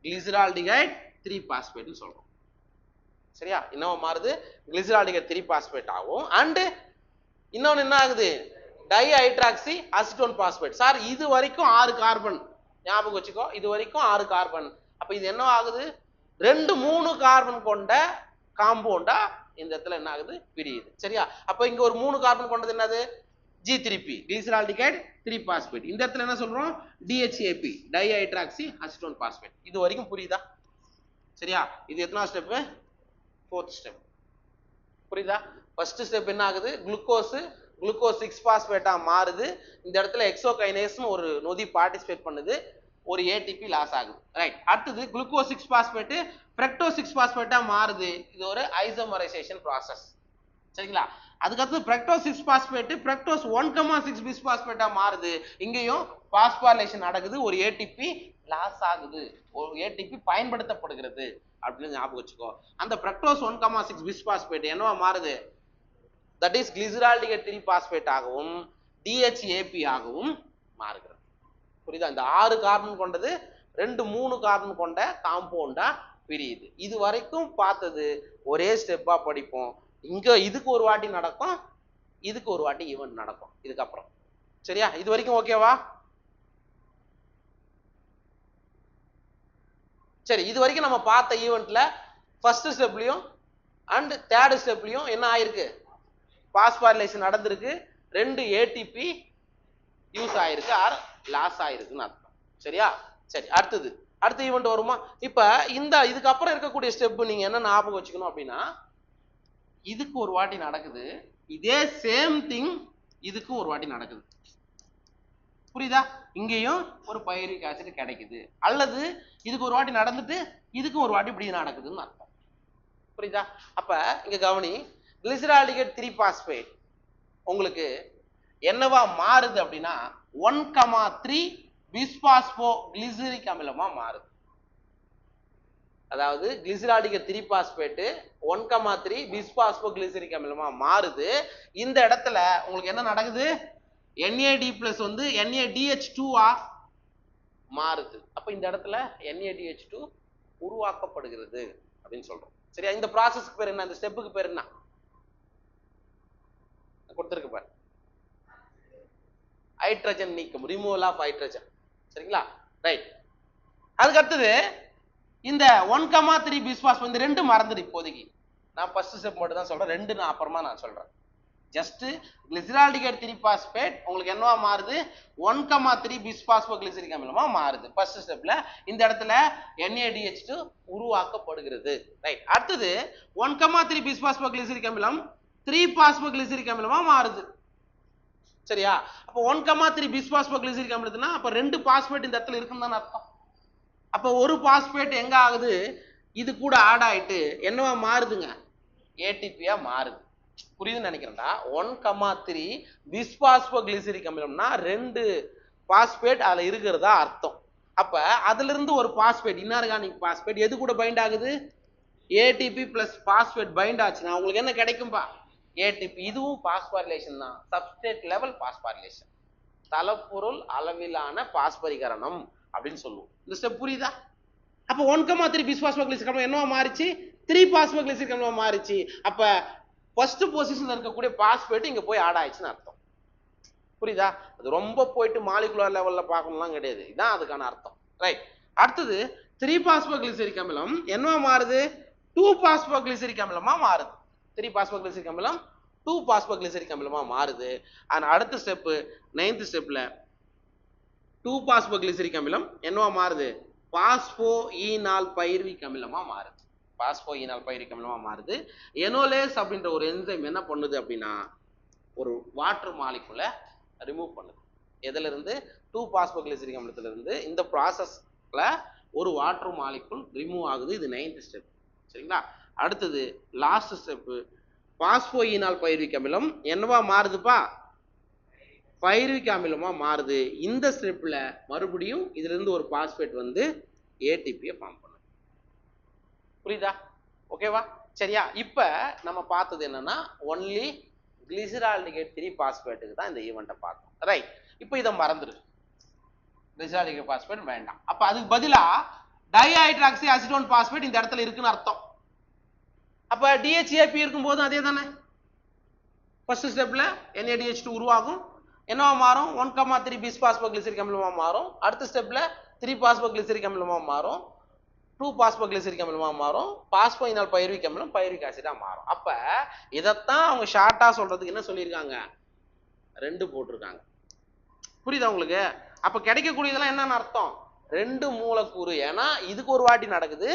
கிளிசரால்டிகைட் 3 பாஸ்பேட் சொல்றோம். சரியா? என்னவா மாறுது கிளிசரால்டிகைட் 3 பாஸ்பேட் ஆகும். அண்ட் இன்னொன்னு என்ன ஆகுது டைஹைட்ராக்சி அசிட்டோன் பாஸ்பேட். சார் இது வரைக்கும் 6 கார்பன், ஞாபகம் வச்சுக்கோ, இது வரைக்கும் 6 கார்பன். அப்ப இது என்ன ஆகுது 2-3 கார்பன் கொண்ட காம்பவுண்டா இந்த இடத்துல என்ன ஆகுது பிரியுது. சரியா? அப்ப இங்க ஒரு 3 கார்பன் கொண்டது என்னது G3P கிளிசரால்டிகைட் 3 பாஸ்பேட். இந்த இடத்துல என்ன சொல்றோம் DHAP டைஹைட்ராக்சி அசிட்டோன் பாஸ்பேட். இது வரைக்கும் புரியுதா? சரியா? இது எத்தனாவது ஸ்டெப்? 4th step. புரியுதா? ஃபர்ஸ்ட் ஸ்டெப் என்ன ஆகுது குளுக்கோஸ் 6 பாஸ்பேட்டா மாறுது. இந்த இடத்துல எக்ஸோகைனேஸ்னு ஒரு நொதி பார்ட்டிசிபேட் பண்ணுது, ஒரு ஏடிபி லாஸ் ஆகுது. ரைட். அடுத்தது குளுக்கோஸ் 6 பாஸ்பேட் ஃப்ரக்டோஸ் 6 பாஸ்பேட்டா மாறுது. இது ஒரு ஐசோமரைசேஷன் process. சரிங்களா? அதுக்கடுத்து ஃப்ரக்டோஸ் 6 பாஸ்பேட் ஃப்ரக்டோஸ் 1,6 பிஸ்பாஸ்பேட்டா மாறுது. இங்கேயும் பாஸ்போரிலேஷன் நடக்குது, ஒரு ஏடிபி லாஸ் ஆகுது, ஒரு ஏடிபி பயன்படுத்தப்படுகிறது அப்படின்னு ஞாபகம் வச்சுக்கோ. அந்த ஃப்ரக்டோஸ் 1,6 பிஸ்பாஸ்பேட் என்னவா மாறுது தட் இஸ் கிளிசரால்டிகைட் 3 பாஸ்பேட் ஆகவும் DHAP ஆகவும் மாறுகிறது. புரியுதா? இந்த 6 கார்பன் கொண்டது 2-3 கார்பன் கொண்ட காம்பவுண்டா பிரியுது. இது வரைக்கும் பார்த்தது ஒரே ஸ்டெப்பா படிப்போம். இங்க இதுக்கு ஒரு வாட்டி நடக்கும், இதுக்கு ஒரு வாட்டி ஈவென்ட் நடக்கும் இதுக்கப்புறம். சரியா? இது வரைக்கும் ஓகேவா? சரி, இது வரைக்கும் நம்ம பார்த்த ஈவென்ட்ல ஃபர்ஸ்ட் ஸ்டெப்லயும் அண்ட் தேர்ட் ஸ்டெப்லயும் என்ன ஆயிருக்கு பாஸ்போரிலேஷன் நடந்திருக்கு, 2 ஏடிபி யூஸ் ஆயிருக்கு ஆர் லாஸ் ஆயிருக்குன்னு அர்த்தம். சரியா? சரி, அடுத்த ஈவென்ட் வருமா? இப்ப இதுக்கு அப்புறம் இருக்கக்கூடிய ஸ்டெப் நீங்க என்ன ஞாபகம் வச்சுக்கணும் அப்படின்னா, இதுக்கு ஒரு வாட்டி நடக்குது, இதே சேம் திங் இதுக்கு ஒரு வாட்டி நடக்குது. புரியுதா? இங்கேயும் ஒரு பைரிக் ஆசிட் கிடைக்குது, அல்லது இதுக்கு ஒரு வாட்டி நடந்துட்டு இதுக்கும் ஒரு வாட்டி இப்படி நடக்குதுன்னு அர்த்தம். புரியுதா? அப்ப இங்க கவனி, கிளிசரால்டிகைட் 3 பாஸ்பேட் உங்களுக்கு என்னவா மாறுது அப்படின்னா 1,3 பிஸ்பாஸ்போ கிளிசரிக் அமிலமா மாறுது. அதாவது கிளிசரால்டிகைட் 3 பாஸ்பேட் 1,3 பிஸ்பாஸ்போ கிளிசரிக் அமிலமா மாறுது. இந்த இடத்துல உங்களுக்கு என்ன நடக்குது NAD+ வந்து NADH2 மாறுது. அப்ப இந்த இடத்துல NADH2 உருவாக்கப்படுகிறது அப்படின்னு சொல்றோம். சரியா? இந்த ப்ராசஸ்க்கு பேர் என்ன, இந்த ஸ்டெப்புக்கு பேர் என்ன கொடுத்திருக்கு பாரு, ஹைட்ரஜன் நீக்கம், ரிமூவல் ஆஃப் ஹைட்ரஜன். சரிங்களா? ரைட். அதுக்கு அடுத்தது இந்த 1,3 பிஸ்பாஸ்போ, இந்த 2 மறந்துடு இப்போதைக்கு, நான் ஃபர்ஸ்ட் ஸ்டெப் மட்டும் தான் சொல்றேன், 2 நான் அப்புறமா நான் சொல்றேன். ஜஸ்ட் கிளிசரால்டிகைட் 3 பாஸ்பேட் உங்களுக்கு என்னவா மாறுது 1,3 பிஸ்பாஸ்போ கிளிசரிக் அமிலமா மாறுது ஃபர்ஸ்ட் ஸ்டெப்ல. இந்த இடத்துல NADH2 உருவாக்கப்படுகிறது. ரைட். அடுத்தது 1,3 பிஸ்பாஸ்போ கிளிசரிக் அமிலம் 3 பாஸ்போ கிளிசரிக் அமிலமா மாறுது. சரியா? அப்ப 1,3 பிஸ்பாஸ்போ கிளிசரிக் அமிலம்னா அப்ப 2 பாஸ்பேட் இந்த இடத்துல இருக்குன்னு தான் அர்த்தம். அப்ப ஒரு பாஸ்பேட் எங்க ஆகுது இது கூட ஆட் ஆயிட்டு என்னவா மாறுதுங்க ஏடிபியா மாறுது. புரியுதுன்னு நினைக்கிறேன்டா. 1,3 பிஸ்பாஸ்போ கிளிசரிக் அமிலம்னா 2 பாஸ்பேட் அதுல இருக்கிறதா அர்த்தம். அப்ப அதுல இருந்து ஒரு பாஸ்பேட் இன்ஆர்கானிக் பாஸ்பேட் எது கூட பைண்ட் ஆகுது ஏடிபி பிளஸ் பாஸ்பேட் பைண்ட் ஆச்சுன்னா உங்களுக்கு என்ன கிடைக்கும்பா ஏடிபி. இதுவும் பாஸ்போரிலேஷன் தான், சப்ஸ்ட்ரேட் லெவல் பாஸ்போரிலேஷன், தலப்பொருள் அளவிலான பாஸ்பரிகரணம் அப்படின்னு சொல்லுவோம். இந்த ஸ்டெப் புரியுதா? அப்ப 1,3 பிஸ்பாஸ்போ கிளிசரிக் அமிலம் என்னவா மாறிச்சு 3 பாஸ்போகிளிசரிக் அமிலமா மாறிச்சு. அப்ப ஃபர்ஸ்ட் பொசிஷன்ல இருக்கக்கூடிய பாஸ்பேட் இங்க போய் ஆட் ஆயிடுச்சுன்னு அர்த்தம். புரியுதா? அது ரொம்ப போயிட்டு மாலிகுலர் லெவல்ல பார்க்கணும்லாம் கிடையாது. இதான் அதுக்கான அர்த்தம். ரைட். அடுத்தது 3 பாஸ்போகிளிசரிக் அமிலம் என்னவா மாறுது? 2 பாஸ்போகிளிசரிக் அமிலமா மாறுது. 3 பாஸ்போகிளிசரிக் அமிலம் 2 பாஸ்போகிளிசரிக் அமிலமா மாறுது. அண்ட் அடுத்த ஸ்டெப் 9th ஸ்டெப்ல 2 பாஸ்போகிளிசரிக் அமிலம் என்னவா மாறுது? பாஸ்போ ஈனால் பைருவிக் அமிலமா மாறுது. பாஸ்போ ஈனால் பைருவிக் அமிலமா மாறுது. எனோலேஸ் அப்படின்ற ஒரு என்சைம் என்ன பண்ணுது அப்படின்னா ஒரு வாட்டர் மாலிகுல ரிமூவ் பண்ணுது. எதுல இருந்து? 2 பாஸ்போகிளிசரிக் அமிலத்துல இருந்து இந்த ப்ராசஸ்ல ஒரு வாட்டர் மாலிகுல் ரிமூவ் ஆகுது. இது 9th ஸ்டெப். சரிங்களா? அடுத்தது லாஸ்ட் ஸ்டெப் பாஸ்போ ஈனால் பைருவிக் அமிலம் என்னவா மாறுதுப்பா? பைருவிக் அமிலமா மாறுது. இந்த ஸ்டெப்ல மறுபடியும் இதுல இருந்து ஒரு பாஸ்பேட் வந்து ஏடிபியை ஃபார்ம் பண்ணுது. புரியுதா? ஓகேவா? சரியா? இப்ப நம்ம பார்த்தது என்னன்னா ஒன்லி கிளிசரால்டிகேட் 3 பாஸ்பேட்டுக்கு தான் இந்த ஈவெண்ட்டை பார்த்தோம். ரைட். இப்போ இதை மறந்துடு. கிளிசரால்டிகேட் பாஸ்பேட் வேண்டாம். அப்ப அதுக்கு பதிலா டைஹைட்ராக்சி அசிட்டோன் பாஸ்பேட் இந்த இடத்துல இருக்குன்னு அர்த்தம். அப்ப டிஹெச்ஏபி இருக்கும்போது அதே தானே. ஃபர்ஸ்ட் ஸ்டெப்ல NADH2 உருவாகும். என்னவா மாறும்? 1,3 பிஸ் பாஸ்போகிளிசரிக் அமிலமா மாறும். அடுத்த ஸ்டெப்ல 3 பாஸ்போகிளிசரிக் அமிலமா மாறும். 2 பாஸ்போகிளிசரிக் அமிலமா மாறும். பாஸ்போ ஈனால் பைருவிக் அமிலம் பைருவிக் ஆசிடா மாறும். அப்ப இதைத்தான் அவங்க ஷார்ட்டா சொல்றதுக்கு என்ன சொல்லியிருக்காங்க? 2 போட்டிருக்காங்க. புரியுதா உங்களுக்கு? அப்ப கிடைக்கக்கூடியதெல்லாம் என்னன்னு அர்த்தம்? 2 மூலக்கூறு. ஏன்னா இதுக்கு ஒரு வாட்டி நடக்குது,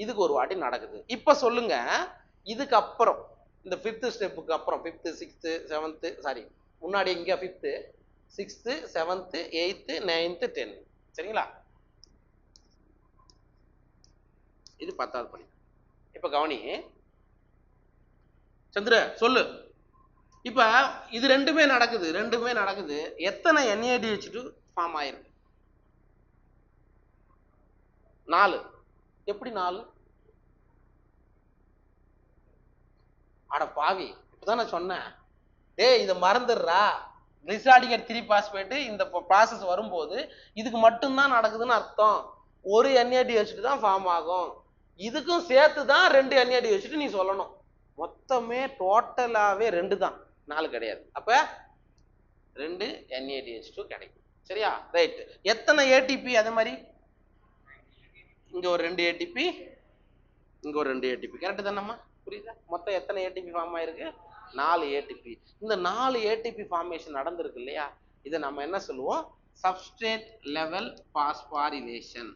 இதுக்கு ஒரு வாட்டி நடக்குது. இப்ப சொல்லுங்க, இதுக்கு அப்புறம் இந்த 5th ஸ்டெப்புக்கு அப்புறம் 5th 6th 7th சாரி முன்னாடி இங்க 5th 6th 7th 8th 9th 10th. சரிங்களா? இது 10வது படி. இப்ப கவனி சந்திர, சொல்லு. இப்ப இது ரெண்டுமே நடக்குது. எத்தனை NADH2 ஃபார்ம் ஆயிருக்கு? 4. எப்படி 4? அட பாவி, இப்பதான் நான் சொன்னேன். டேய் இதை மறந்துடுறா. கிளிசரால்டிகேட் 3 பாஸ்பேட் இந்த ப்ராசஸ் வரும்போது இதுக்கு மட்டும்தான் நடக்குதுன்னு அர்த்தம். ஒரு NADH2 தான் ஃபார்ம் ஆகும். இதுக்கும் சேர்த்து தான் 2 NADH2 நீ சொல்லணும். மொத்தமே டோட்டலாவே 2 தான், 4 கிடையாது. அப்ப 2 NADH2 கிடைக்கும். சரியா? ரைட். எத்தனை ATP? அதே மாதிரி இங்க ஒரு 2 ATP, இங்க ஒரு 2 ATP. கரெக்ட் தானம்மா? புரியுதா? மொத்தம் எத்தனை ATP ஃபார்ம் ஆயிருக்கு? 4 ATP. இந்த 4 ATP ஃபார்மேஷன் நடந்திருக்கு இல்லையா? இதை நம்ம என்ன சொல்லுவோம்? Substrate level phosphorylation.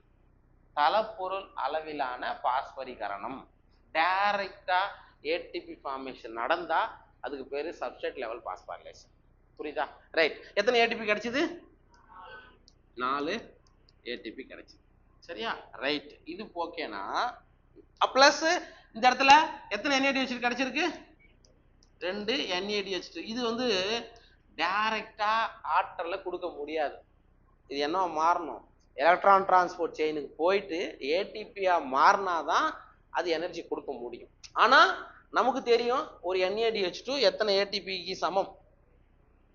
தலப்பொருள் அளவிலான பாஸ்பரிகரணம். டைரக்டா ATP ஃபார்மேஷன் நடந்தா அதுக்கு பேரு சப்ஸ்ட்ரேட் லெவல் பாஸ்பாரிலேஷன். புரியுதா? ரைட். எத்தனை ATP கிடைச்சது? 4 ATP கிடைச்சது. சரியா? ரைட். இது ஓகேனா பிளஸ் இந்த இடத்துல எத்தனை NADH2 கிடைச்சிருக்கு? 2 NADH2. இது வந்து டைரக்டா ஆற்றலை கொடுக்க முடியாது. இது என்ன மாறணும்? எலக்ட்ரான் டிரான்ஸ்போர்ட் செயினுக்கு போயிட்டு ஏடிபியா மாறினாதான் அது எனர்ஜி கொடுக்க முடியும். ஆனா நமக்கு தெரியும் ஒரு NADH2 எத்தனை ஏடிபிக்கு சமம்?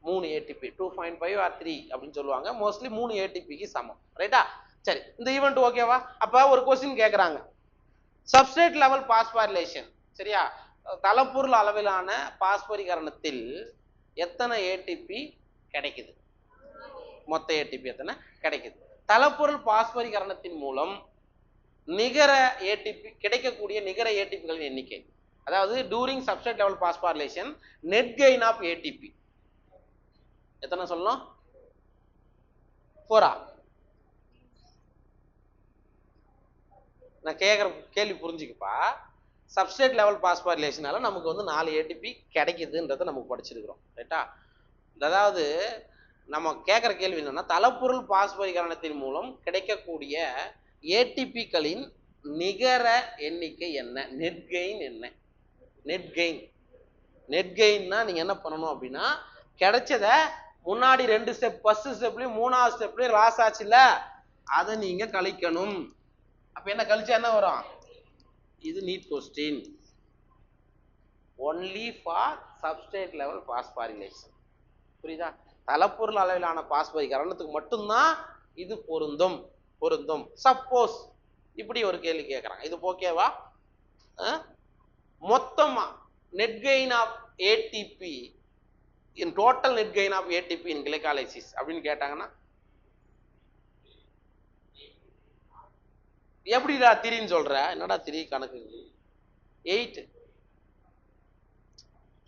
3 ATP. 2.5 or 3 அப்படின்னு சொல்லுவாங்க. மோஸ்ட்லி 3 ATPக்கு சமம். ரைட்டா? சரி, இந்த ஈவெண்ட் ஓகேவா? அப்ப ஒரு கொஸ்டின் கேட்கறாங்க, சப்ஸ்ட்ரேட் லெவல் பாஸ்பாரிலேஷன். சரியா? தலப்பொருள் அளவிலான பாஸ்பரிகரணத்தில் எத்தனை ATP கிடைக்குது? மொத்த ATP எத்தனை கிடைக்குது? தலப்பொருள் பாஸ்பரிகரணத்தின் மூலம் நிகர ATP கிடைக்கக்கூடிய நிகர ATPகளின் எண்ணிக்கை. அதாவது during substrate level phosphorylation net gain of ATP எத்தனை சொல்லணும்? 4. நான் கேட்குற கேள்வி புரிஞ்சுக்கப்பா. சப்ஸ்ட்ரேட் லெவல் பாஸ்பாரிலேஷனால நமக்கு வந்து 4 ATP கிடைக்குதுன்றதை நமக்கு படிச்சிருக்கிறோம். ரைட்டா? அதாவது நம்ம கேட்குற கேள்வி என்னன்னா, தலப்பொருள் பாஸ்பரிகரணத்தின் மூலம் கிடைக்கக்கூடிய ஏடிபிக்களின் நிகர எண்ணிக்கை என்ன? நெட் கெயின் என்ன? நெட் கெயின்னா நீங்க என்ன பண்ணணும் அப்படின்னா, கிடைச்சத முன்னாடி 2 ஸ்டெப், ஃபர்ஸ்ட் ஸ்டெப்லயும் 3வது ஸ்டெப்லயும் லாஸ் ஆச்சுல்ல, அதை நீங்க கழிக்கணும். அப்ப என்ன கழிச்சா என்ன வரும்? இது NEET question. Only for substrate level phosphorylation. புரியுதா? தலப்பொருள் அளவிலான பாஸ்பரிகரணத்துக்கு மட்டும்தான் இது பொருந்தும். சப்போஸ் இப்படி ஒரு கேள்வி கேட்கறாங்க, இது ஓகேவா? மொத்தமா net gain of ATP in total net gain of ATP in glycolysis அப்படின்னு கேட்டாங்கன்னா எப்படிடா 3ன்னு சொல்ற? என்னடா 3 கணக்கு? 8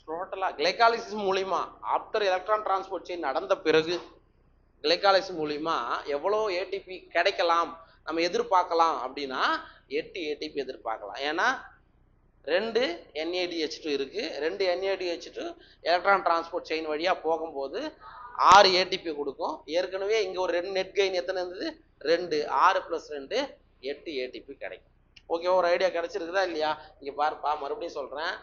டோட்டலா கிளைகாலிசிஸ் மூலியமா ஆஃப்டர் எலக்ட்ரான் டிரான்ஸ்போர்ட் செயின் நடந்த பிறகு கிளைகாலிசிஸ் மூலியமா எவ்வளோ ஏடிபி கிடைக்கலாம் நம்ம எதிர்பார்க்கலாம் அப்படின்னா 8 ஏடிபி எதிர்பார்க்கலாம். ஏன்னா 2 NADH2 இருக்கு. 2 NADH2 எலக்ட்ரான் டிரான்ஸ்போர்ட் செயின் வழியா போகும்போது 6 ஏடிபி கொடுக்கும். ஏற்கனவே இங்க ஒரு 2 நெட் கெயின் எத்தனை இருந்தது? 2. 6 + 2 8 ஏடிபி கிடைக்கும். ஓகே, ஒரு ஐடியா கிடைச்சிருக்குதா இல்லையா? இங்க பாருப்பா, மறுபடியும் சொல்றேன்.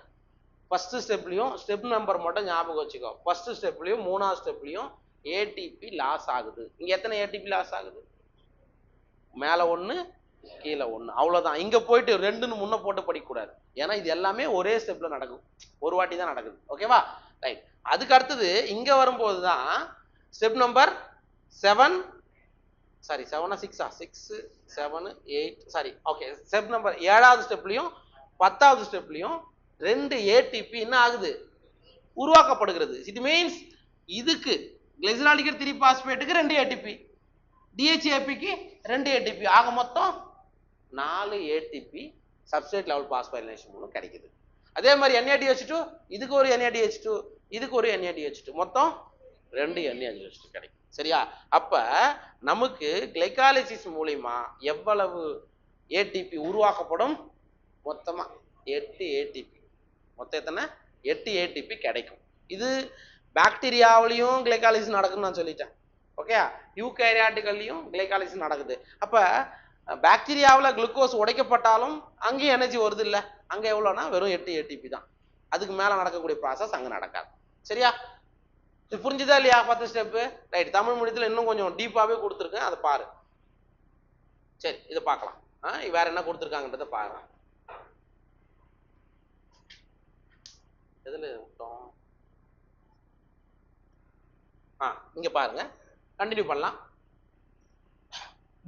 ஃபர்ஸ்ட் ஸ்டெப்லையும் ஸ்டெப் நம்பர் மட்டும் ஞாபகம் வச்சுக்கோ. ஃபர்ஸ்ட் ஸ்டெப்லையும் 3ஆவது ஸ்டெப்லையும் ஏடிபி லாஸ் ஆகுது. இங்க எத்தனை ஏடிபி லாஸ் ஆகுது? மேல 1 கீழே 1, அவ்வளவுதான். இங்க போயிட்டு 2ன்னு முன்ன போட்டு படிக்கக்கூடாது. ஏன்னா இது எல்லாமே ஒரே ஸ்டெப்ல நடக்கும், ஒரு வாட்டி தான் நடக்குது. ஓகேவா? ரைட். அதுக்கு அடுத்தது இங்க வரும்போது தான் step number 7 sorry 7 6 6 7 8 sorry okay step number 7வது ஸ்டெப்லையும் 10வது ஸ்டெப்லையும் 2 ஏடிபி என்ன ஆகுது? உருவாக்கப்படுகிறது. இட் மீன்ஸ் இதுக்கு கிளைசரால்டிகைட் 3 பாஸ்பேட்டுக்கு 2 ஏடிபி, டிஹெச்ஏபிக்கு 2 ஏடிபி, ஆக மொத்தம் 4 ஏடிபி சப்ஸ்ட்ரேட் லெவல் பாஸ்போரைலேஷன் மூலம் கிடைக்குது. அதே மாதிரி NADH2 இதுக்கு ஒரு NADH2 இதுக்கு ஒரு NADH2 மொத்தம் 2 NADH2 கிடைக்கும். சரியா? அப்ப நமக்கு கிளைகாலிசிஸ் மூலமா எவ்வளவு ஏடிபி உருவாக்கப்படும்? மொத்தமா 8 ஏடிபி. மொத்தம் எத்தனை? 8 ஏடிபி கிடைக்கும். இது பாக்டீரியாவிலையும் கிளைகாலிசிஸ் நடக்குன்னு நான் சொல்லிட்டேன். ஓகே, யூகேரியாட்டுகள்லையும் கிளைகாலிசிஸ் நடக்குது. அப்ப பாக்டீரியாவில் குளுக்கோஸ் உடைக்கப்பட்டாலும் அங்கேயும் எனர்ஜி வருது இல்ல? அங்க எவ்வளோனா வெறும் 8 ஏடிபி தான். அதுக்கு மேல நடக்கக்கூடிய ப்ராசஸ் அங்க நடக்காது. சரியா? இது புரிஞ்சுதா இல்லையா? 10 ஸ்டெப்பு. ரைட். தமிழ் மீடியத்தில் இன்னும் கொஞ்சம் டீப்பாவே கொடுத்துருக்கேன், அதை பாரு. சரி, இதை பார்க்கலாம். வேற என்ன கொடுத்துருக்காங்கன்றத பாருங்க. எதுல விட்டோம்? இங்க பாருங்க, கண்டினியூ பண்ணலாம்.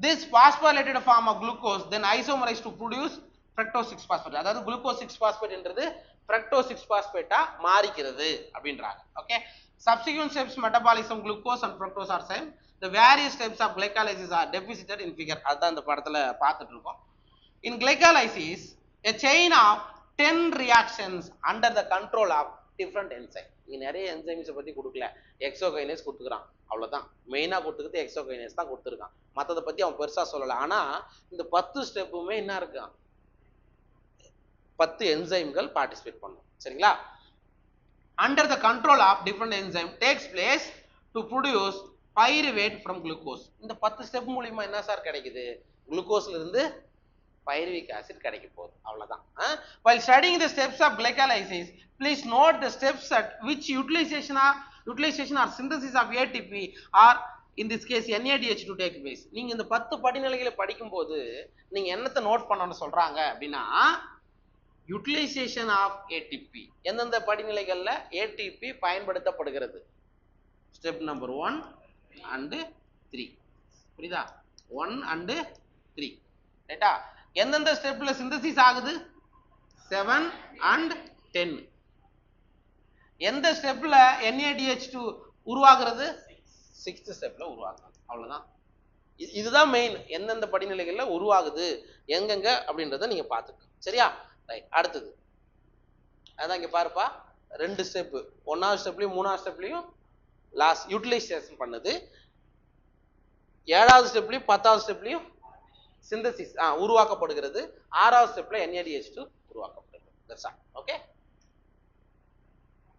This phosphorylated form of glucose then isomerized to produce fructose 6 phosphate. அதாவது glucose 6 phosphate என்றது fructose 6 phosphate மாறிக்கிறது அப்படின்றாங்க. Okay, subsequent steps metabolism glucose and fructose are same. The various steps of glycolysis are depicted in figure. அதான் இந்த படத்துல பார்த்துட்டு இருக்கோம். In glycolysis a chain of 10 reactions under the control of different enzymes. இங்க நிறைய enzymes பத்தி கொடுக்கல, எக்ஸோகைனேஸ் கொடுத்துக்கிறான், அவ்வளவுதான். மெயினா கொடுத்துக்கிறது எக்ஸோகைனேஸ் தான் கொடுத்துருக்கான், மற்றதை பத்தி அவன் பெருசா சொல்லல. ஆனா இந்த 10 ஸ்டெப்புமே என்ன இருக்கான்? 10 என்சைம்கள் பார்ட்டிசிபேட் பண்ணும். சரிங்களா? under the control of different enzyme takes place to produce pyruvate from glucose. இந்த 10 ஸ்டெப் மூலமா என்ன சார் கிடைக்குது? குளுக்கோஸ்ல இருந்து பைருவிக் ஆசிட் கிடைக்க போகுது, அவ்வளவுதான். While studying the steps of glycolysis, please note the steps at which utilization or synthesis of ATP or in this case NADH2 take place. நீங்க இந்த 10 படிநிலைகளை படிக்கும்போது நீங்க என்னத்தை நோட் பண்ணணும்னு சொல்றாங்க அப்படின்னா, யூட்டிலைசேஷன் ஆஃப் ஏடிபி, எந்தெந்த படிநிலைகள்ல ஏடிபி பயன்படுத்தப்படுகிறது. Step number 1 and 3. புரியுதா? 1 and 3. ரைட்டா? எந்தெந்த ஸ்டெப்ல சிந்தசிஸ் ஆகுது? 7 and 10. எந்த ஸ்டெப்ல NADH2 உருவாகிறது? 6th ஸ்டெப்ல உருவாகுது, அவ்வளவுதான். இதுதான் மெயின். எந்தெந்த படிநிலைகள்ல உருவாகுது எங்கெங்க அப்படின்றத நீங்க பாத்துக்கணும். சரியா? ரைட். அடுத்தது அதான் இங்க பாருப்பா, 2 ஸ்டெப், 1வது ஸ்டெப்லயும் 3வது ஸ்டெப்லயும் லாஸ் யூட்டிலைசேஷன் பண்ணுது, 7வது ஸ்டெப்லயும் 10வது ஸ்டெப்லயும் சிந்தசிஸ் உருவாக்கப்படுகிறது, 6வது ஸ்டெப்ல NADH2 உருவாக்கப்படுகிறது. That's all. Okay,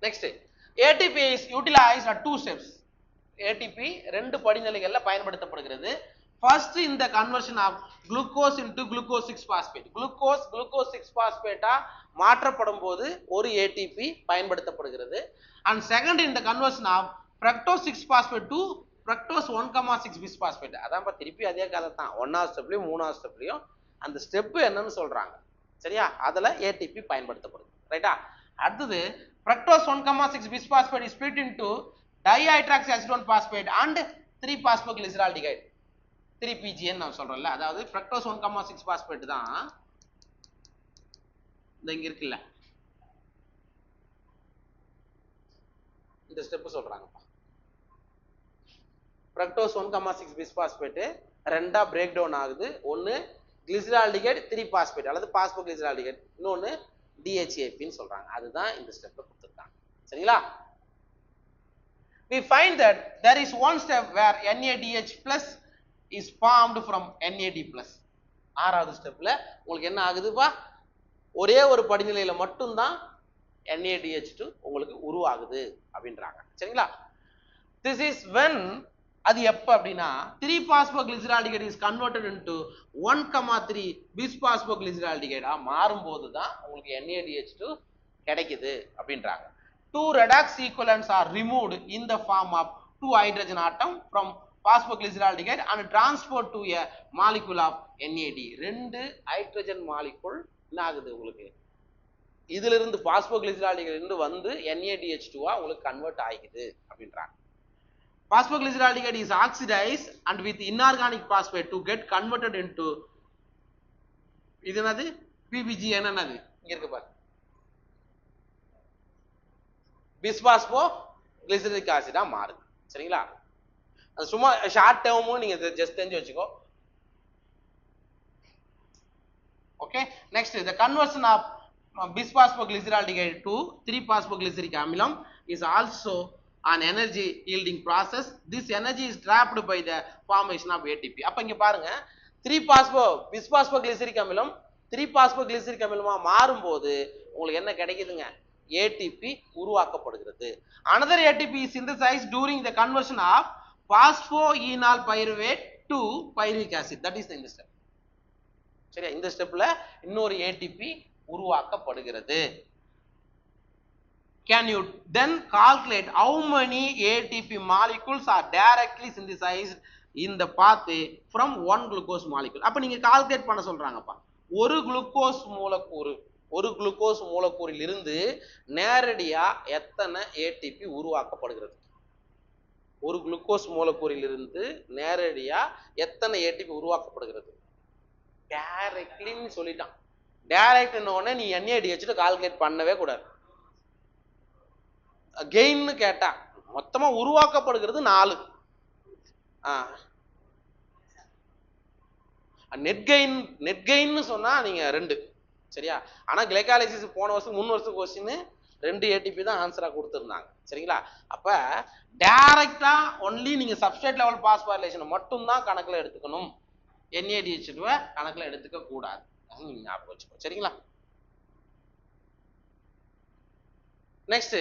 next ATP is utilized at 2 steps. ATP 2 படிநிலைகள்ல பயன்படுத்தப்படுகிறது. First in the conversion of glucose into glucose 6 phosphate. glucose 6 phosphate மாற்றப்படும் போது ஒரு ATP பயன்படுத்தப்படுகிறது. And second in the conversion of fructose 6 phosphate to fructose 1,6 bisphosphate. அதான் திருப்பி அதே கதை தான், 1வது ஸ்டெப்லயும் 3வது ஸ்டெப்லயும் அந்த ஸ்டெப் என்னன்னு சொல்றாங்க. சரியா? அதுல ATP பயன்படுத்தப்படுது. ரைட்டா? அடுத்தது fructose 1,6 bisphosphate is split into dihydroxyacetone phosphate and 3-phosphoglyceraldehyde, 3PGN நான் சொல்றேன்ல. அதாவது fructose 1,6 phosphate தான் இந்த இங்க இருக்குல்ல இந்த ஸ்டெப் சொல்றாங்கப்பா. ஃப்ரக்டோஸ் 1,6 பிஸ்பாஸ்பேட் ரெண்டா பிரேக் டவுன் ஆகுது. ஒன்னு கிளிசரால்டிகைட் 3 பாஸ்பேட் அல்லது பாஸ்போகிளிசரால்டிகைட், இன்னொன்னு DHAPன்னு சொல்றாங்க. அதுதான் இந்த ஸ்டெப்ல கொடுத்துருக்காங்க. சரிங்களா? We find that there is one step where NADH plus is formed from NAD plus. ஆறாவது ஸ்டெப்ல உங்களுக்கு என்ன ஆகுதுப்பா, ஒரே ஒரு படிநிலையில மட்டும்தான் NADH2 உங்களுக்கு உருவாகுது அப்படின்றாங்க. சரிங்களா? This is when, அது எப்ப அப்படின்னா 3-phosphoglyceraldehyde is converted into 1,3 bis-phosphoglyceraldehyde மாறும்போது தான் உங்களுக்கு NADH2 கிடைக்குது அப்படின்றாங்க. 2 redox equivalents are removed in the form of 2 hydrogen atom from phosphoglyceraldehyde and transferred to a molecule of NAD. 2 hydrogen molecule என்ன ஆகுது உங்களுக்கு, இதுல இருந்து பாஸ்போகிளிசரால்டிகைட் இருந்து வந்து NADH2 உங்களுக்கு கன்வெர்ட் ஆகிக்குது அப்படின்றாங்க. Phosphoglyceraldehyde is oxidized and with inorganic phosphate to get converted into இது என்னது PBG, என்னது இங்க இருக்கு பாரு, பிஸ்பாஸ்போகிளிசரிக் ஆசிடா மாறுது. சரிங்களா? அது சும்மா ஷார்ட் டேர்மும் நீங்க ஜஸ்ட் தெரிஞ்சு வச்சுக்கோ. Okay, next the conversion of bis-phosphoglyceraldehyde to 3-phosphoglyceric அமிலம் is also an energy yielding process. This energy is trapped by the formation of ATP. அப்ப இங்க பாருங்க, 3-bis-phosphoglyceric அமிலம் 3-phosphoglyceric அமிலமா மாறும்போது உங்களுக்கு என்ன கிடைக்குதுங்க, ATP உருவாக்கப்படுகிறது. Another ATP is synthesized during the conversion of phosphoenol pyruvate to pyruvic acid. That is the step. சரியா? இந்த ஸ்டெப்ல இன்னொரு ATP உருவாக்கப்படுகிறது. Can you then calculate how many ATP molecules are directly synthesized in the pathway from one glucose molecule? அப்ப நீங்க calculate பண்ண சொல்றாங்கப்பா. ஒரு glucose மூலக்கூறில் இருந்து நேரடியா எத்தனை ATP உருவாக்கப்படுகிறது? ஒரு குளுக்கோஸ் மூலக்கூறில் இருந்து நேரடியா எத்தனை ATP உருவாக்கப்படுகிறது? டைரக்ட்லின்னு சொல்லிட்டான். டைரக்ட்னு உடனே நீ NADH கால்குலேட் பண்ணவே கூடாது. கெயின்னு கேட்டா மொத்தமா உருவாக்கப்படுகிறது 4. நெட் கெயின்னு சொன்னா நீங்க 2. சரியா? ஆனா கிளைகாலிசிஸ் போன வருஷம் 3 வருஷம் கொஸ்டின் 2 ATP தான் ஆன்சரா கொடுத்திருந்தாங்க. சரிங்களா? அப்ப டைரக்டா ஒன்லி நீங்க சப்ஸ்ட்ரேட் லெவல் பாஸ்போரைலேஷன் மட்டும் தான் கணக்குல எடுத்துக்கணும். NADH2 கணக்குல எடுத்துக்க கூடாது. நீங்க ஞாபகம் வச்சுக்கோ. சரிங்களா? Next,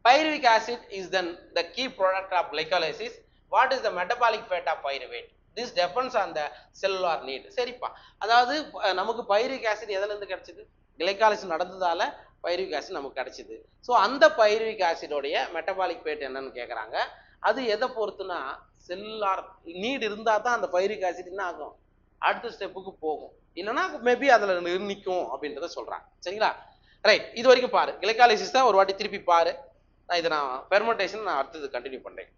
pyruvic acid is then the key product of glycolysis. What is the metabolic fate of pyruvate? This depends on the cellular need. சரிப்பா, அதாவது நமக்கு pyruvic acid எதுல இருந்து கிடைச்சது? கிளைகாலிசிஸ் நடந்ததால pyruvic acid நமக்கு கிடைச்சது. ஸோ அந்த pyruvic acid உடைய metabolic fate என்னன்னு கேட்குறாங்க. அது எதை பொறுத்துனா செல்லுலார் நீட் இருந்தா தான் அந்த pyruvic acid என்ன ஆகும், அடுத்த ஸ்டெப்புக்கு போகும். இல்லைன்னா மேபி அதில் நிற்கும் அப்படின்றத சொல்றாங்க. சரிங்களா? ரைட், இது வரைக்கும் பாரு. கிளைகாலிசிஸ் தான் ஒரு வாட்டி திருப்பி பாரு. நான் ஃபெர்மெண்டேஷன் அடுத்தது கண்டினியூ பண்றேன்.